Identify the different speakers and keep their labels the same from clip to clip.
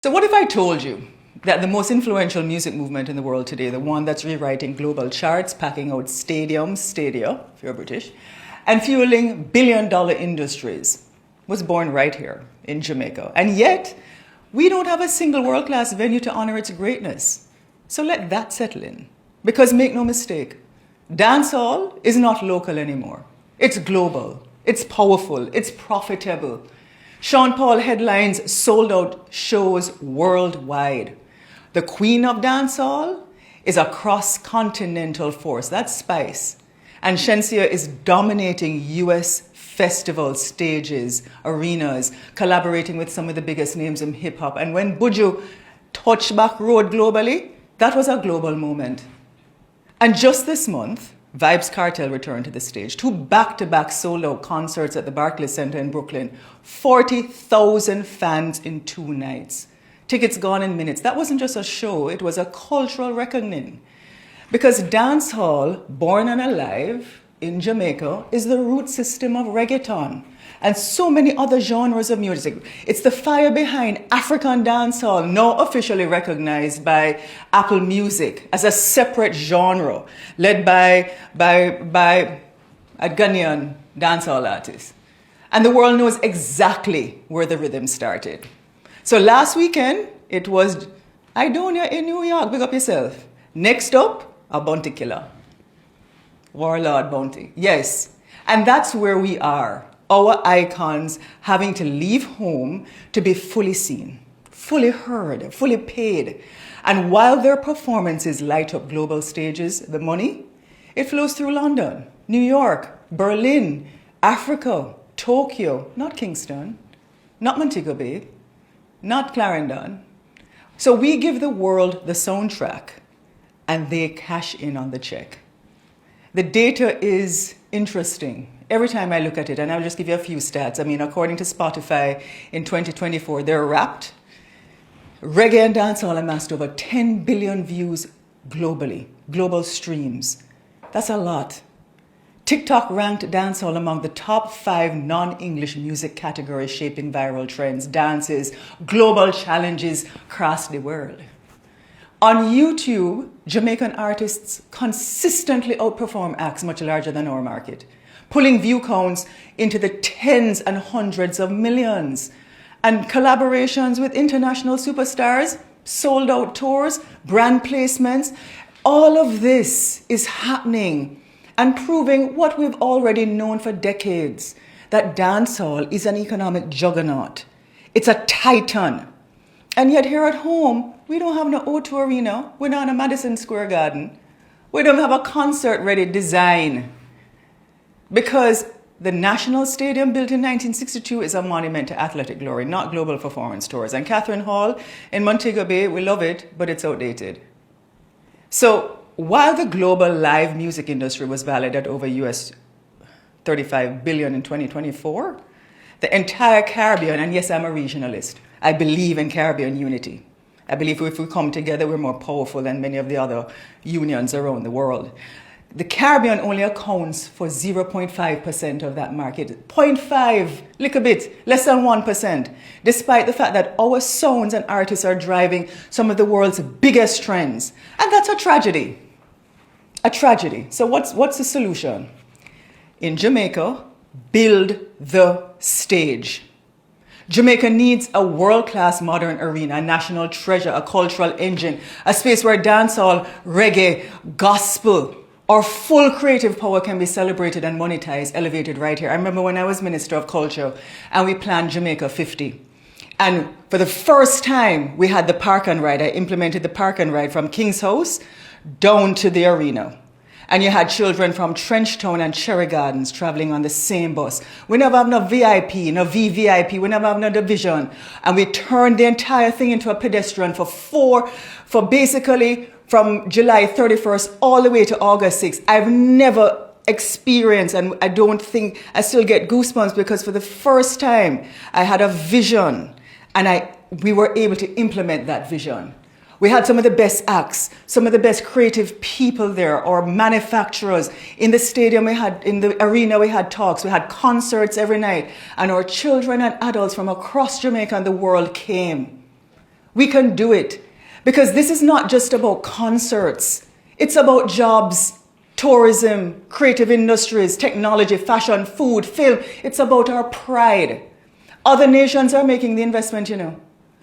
Speaker 1: So what if I told you that the most influential music movement in the world today, the one that's rewriting global charts, packing out stadia, if you're British, and fueling billion-dollar industries, was born right here in Jamaica. And yet, we don't have a single world-class venue to honor its greatness. So let that settle in. Because make no mistake, dancehall is not local anymore. It's global, it's powerful, it's profitable. Sean Paul headlines sold-out shows worldwide. The queen of dancehall is a cross-continental force. That's Spice. And Shenseea is dominating US festivals, stages, arenas, collaborating with some of the biggest names in hip-hop. And when Buju touched back road globally, that was a global moment. And just this month, Vybz Kartel returned to the stage. 2 back-to-back sold-out concerts at the Barclays Center in Brooklyn. 40,000 fans in 2 nights. Tickets gone in minutes. That wasn't just a show, it was a cultural reckoning. Because dancehall, born and alive in Jamaica, is the root system of reggaeton and so many other genres of music. It's the fire behind African dancehall, now officially recognized by Apple Music as a separate genre, led by a Ghanaian dancehall artist. And the world knows exactly where the rhythm started. So last weekend, it was Idonia in New York, big up yourself. Next up, a bounty killer. Warlord Bounty, yes. And that's where we are. Our icons having to leave home to be fully seen, fully heard, fully paid. And while their performances light up global stages, the money, it flows through London, New York, Berlin, Africa, Tokyo, not Kingston, not Montego Bay, not Clarendon. So we give the world the soundtrack and they cash in on the check. The data is interesting. Every time I look at it, and I'll just give you a few stats. I mean, according to Spotify, in 2024, they're Wrapped. Reggae and dancehall amassed over 10 billion views globally, global streams. That's a lot. TikTok ranked dancehall among the top 5 non-English music categories shaping viral trends, dances, global challenges across the world. On YouTube, Jamaican artists consistently outperform acts much larger than our market, pulling view counts into the tens and hundreds of millions. And collaborations with international superstars, sold out tours, brand placements, all of this is happening and proving what we've already known for decades, that dancehall is an economic juggernaut. It's a titan. And yet here at home, we don't have no O2 Arena. We're not in a Madison Square Garden. We don't have a concert-ready design. Because the National Stadium, built in 1962, is a monument to athletic glory, not global performance tours. And Catherine Hall in Montego Bay, we love it, but it's outdated. So while the global live music industry was valued at over US $35 billion in 2024, the entire Caribbean, and yes, I'm a regionalist, I believe in Caribbean unity. I believe if we come together, we're more powerful than many of the other unions around the world. The Caribbean only accounts for 0.5% of that market. 0.5, little bit, less than 1%, despite the fact that our sounds and artists are driving some of the world's biggest trends. And that's a tragedy. A tragedy. So what's the solution? In Jamaica, build the stage. Jamaica needs a world-class modern arena, a national treasure, a cultural engine, a space where dancehall, reggae, gospel, or full creative power can be celebrated and monetized, elevated right here. I remember when I was Minister of Culture and we planned Jamaica 50. And for the first time, we had the park and ride. I implemented the park and ride from King's House down to the arena. And you had children from Trenchtown and Cherry Gardens traveling on the same bus. We never have no VIP, no VVIP, we never have no division. And we turned the entire thing into a pedestrian for basically from July 31st all the way to August 6th. I've never experienced, and I don't think, I still get goosebumps because for the first time I had a vision and we were able to implement that vision. We had some of the best acts, some of the best creative people there, or manufacturers. In the stadium, in the arena, we had talks, we had concerts every night. And our children and adults from across Jamaica and the world came. We can do it. Because this is not just about concerts. It's about jobs, tourism, creative industries, technology, fashion, food, film. It's about our pride. Other nations are making the investment, you know.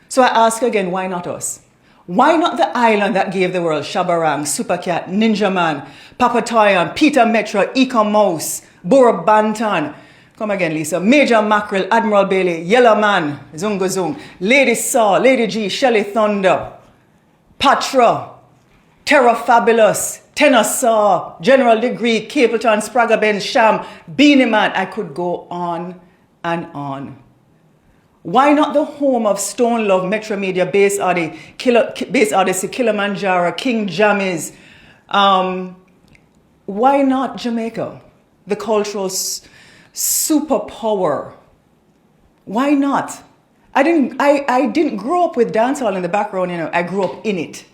Speaker 1: So I ask again, why not us? Why not the island that gave the world Shabarang, Supercat, Ninja Man, Papatoyan, Peter Metro, Econ Mouse, Bura Bantan, come again, Lisa, Major Mackerel, Admiral Bailey, Yellow Man, Zunga Zung, Lady Saw, Lady G, Shelly Thunder, Patra, Terra Fabulous, Tenor Saw, General Degree, Capleton, Sprague Ben Sham, Beanie Man. I could go on and on. Why not the home of Stone Love, Metro Media, Bass Odyssey, Kilimanjaro, King Jammies? Why not Jamaica, the cultural superpower? Why not? I didn't grow up with dancehall in the background, you know. I grew up in it.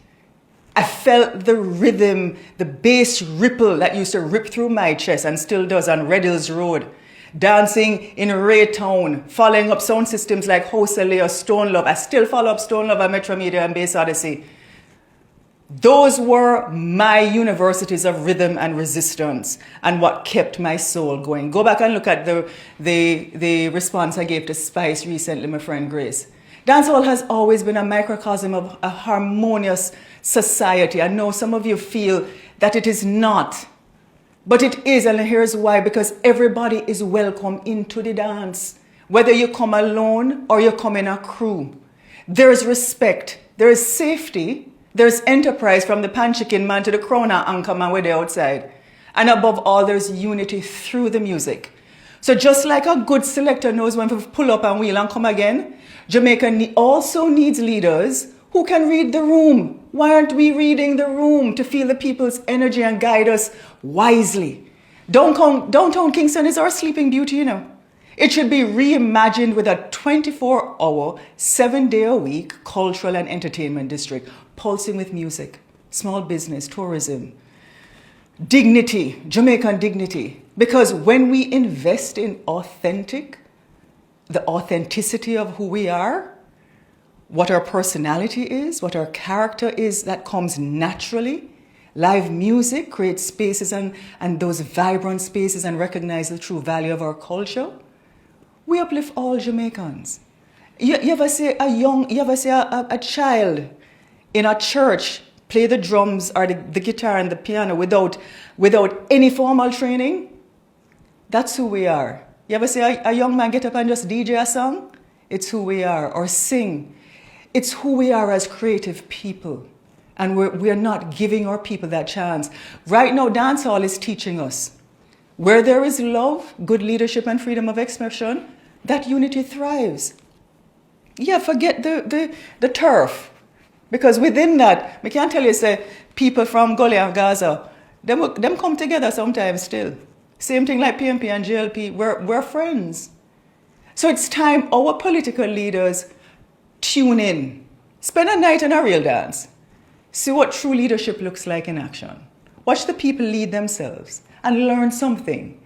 Speaker 1: I felt the rhythm, the bass ripple that used to rip through my chest and still does on Red Hills Road. Dancing in Raytown, following up sound systems like Hosele or Stone Love. I still follow up Stone Love and Metro Media and Bass Odyssey. Those were my universities of rhythm and resistance and what kept my soul going. Go back and look at the response I gave to Spice recently, my friend Grace. Dancehall has always been a microcosm of a harmonious society. I know some of you feel that it is not. But it is, and here's why, because everybody is welcome into the dance. Whether you come alone or you come in a crew. There is respect, there is safety, there is enterprise from the pan chicken man to the crowner anchor man where they're outside. And above all, there's unity through the music. So just like a good selector knows when to pull up and wheel and come again, Jamaica also needs leaders who can read the room. Why aren't we reading the room to feel the people's energy and guide us wisely? Downtown Kingston is our sleeping beauty, you know. It should be reimagined with a 24-hour, 7-day-a-week cultural and entertainment district, pulsing with music, small business, tourism, dignity, Jamaican dignity. Because when we invest in the authenticity of who we are, what our personality is, what our character is, that comes naturally. Live music creates spaces and those vibrant spaces and recognize the true value of our culture. We uplift all Jamaicans. You ever see a child in a church play the drums or the guitar and the piano without any formal training? That's who we are. You ever see a young man get up and just DJ a song? It's who we are. Or sing. It's who we are as creative people. And we're not giving our people that chance. Right now, dancehall is teaching us. Where there is love, good leadership, and freedom of expression, that unity thrives. Yeah, forget the turf. Because within that, I can't tell you, say, people from Gully and Gaza, them come together sometimes still. Same thing like PMP and JLP, we're friends. So it's time our political leaders tune in. Spend a night in a real dance. See what true leadership looks like in action. Watch the people lead themselves and learn something.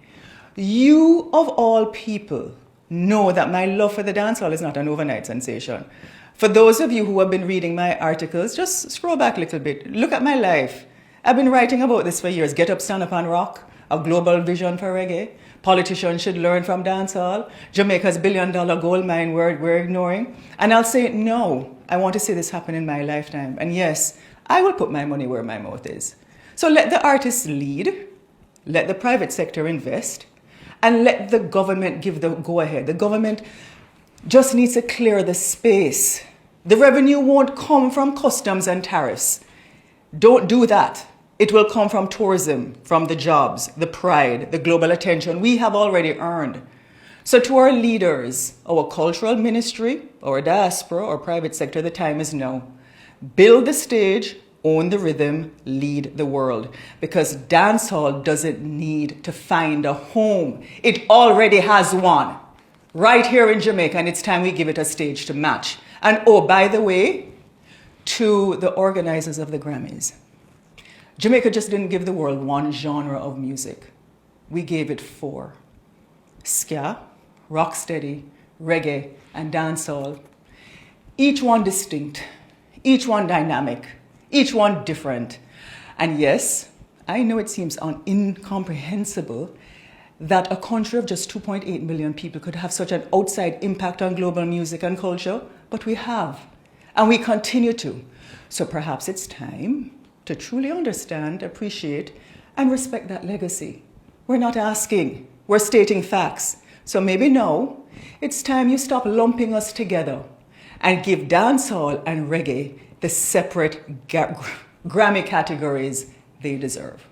Speaker 1: You, of all people, know that my love for the dancehall is not an overnight sensation. For those of you who have been reading my articles, just scroll back a little bit. Look at my life. I've been writing about this for years. Get up, stand up and rock. A global vision for reggae. Politicians should learn from dancehall. Jamaica's billion-dollar gold mine we're ignoring. And I'll say, no, I want to see this happen in my lifetime. And yes, I will put my money where my mouth is. So let the artists lead. Let the private sector invest. And let the government give the go-ahead. The government just needs to clear the space. The revenue won't come from customs and tariffs. Don't do that. It will come from tourism, from the jobs, the pride, the global attention we have already earned. So to our leaders, our cultural ministry, our diaspora, our private sector, the time is now. Build the stage, own the rhythm, lead the world. Because dancehall doesn't need to find a home. It already has one. Right here in Jamaica, and it's time we give it a stage to match. And oh, by the way, to the organizers of the Grammys. Jamaica just didn't give the world one genre of music. We gave it 4. Ska, rocksteady, reggae, and dancehall. Each one distinct, each one dynamic, each one different. And yes, I know it seems incomprehensible that a country of just 2.8 million people could have such an outside impact on global music and culture, but we have, and we continue to. So perhaps it's time to truly understand, appreciate, and respect that legacy. We're not asking, we're stating facts. So maybe now, it's time you stop lumping us together and give dancehall and reggae the separate Grammy categories they deserve.